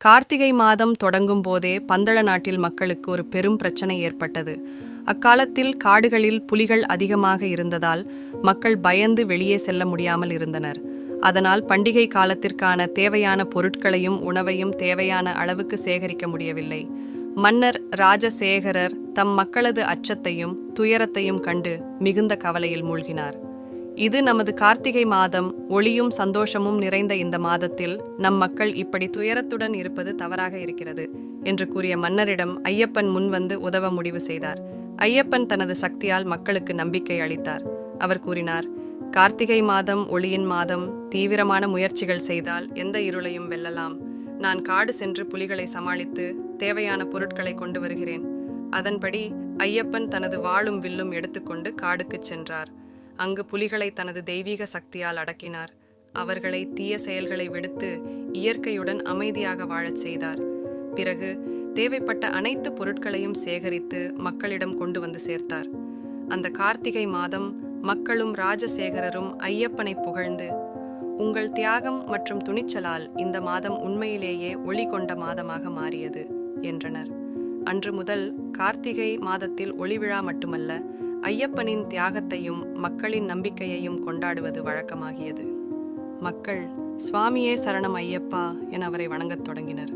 கார்த்திகை மாதம் தொடங்கும் போதே பந்தள நாட்டில் மக்களுக்கு ஒரு பெரும் பிரச்சனை ஏற்பட்டது. அக்காலத்தில் காடுகளில் புலிகள் அதிகமாக இருந்ததால் மக்கள் பயந்து வெளியே செல்ல முடியாமல் இருந்தனர். அதனால் பண்டிகை காலத்திற்கான தேவையான பொருட்களையும் உணவையும் தேவையான அளவுக்கு சேகரிக்க முடியவில்லை. மன்னர் ராஜசேகரர் தம் மக்களது அச்சத்தையும் துயரத்தையும் கண்டு மிகுந்த கவலையில் மூழ்கினார். இது நமது கார்த்திகை மாதம், ஒளியும் சந்தோஷமும் நிறைந்த இந்த மாதத்தில் நம் மக்கள் இப்படி துயரத்துடன் இருப்பது தவறாக இருக்கிறது என்று கூறிய மன்னரிடம் ஐயப்பன் முன்வந்து உதவ முடிவு செய்தார். ஐயப்பன் தனது சக்தியால் மக்களுக்கு நம்பிக்கை அளித்தார். அவர் கூறினார், கார்த்திகை மாதம் ஒளியின் மாதம். தீவிரமான முயற்சிகள் செய்தால் எந்த இருளையும் வெல்லலாம். நான் காடு சென்று புலிகளை சமாளித்து தேவையான பொருட்களை கொண்டு வருகிறேன். அதன்படி ஐயப்பன் தனது வாளும் வில்லும் எடுத்துக்கொண்டு காடுக்குச் சென்றார். அங்கு புலிகளை தனது தெய்வீக சக்தியால் அடக்கினார். அவர்களை தீய செயல்களை விடுத்து இயற்கையுடன் அமைதியாக வாழச் செய்தார். பிறகு தேவைப்பட்ட அனைத்து பொருட்களையும் சேகரித்து மக்களிடம் கொண்டு வந்து சேர்த்தார். அந்த கார்த்திகை மாதம் மக்களும் ராஜசேகரரும் ஐயப்பனை புகழ்ந்து, உங்கள் தியாகம் மற்றும் துணிச்சலால் இந்த மாதம் உண்மையிலேயே ஒளி கொண்ட மாதமாக மாறியது என்றனர். அன்று முதல் கார்த்திகை மாதத்தில் ஒளிவிழா மட்டுமல்ல, ஐயப்பனின் தியாகத்தையும் மக்களின் நம்பிக்கையையும் கொண்டாடுவது வழக்கமாகியது. மக்கள் சுவாமியே சரணம் ஐயப்பா என அவரை வணங்கத் தொடங்கினர்.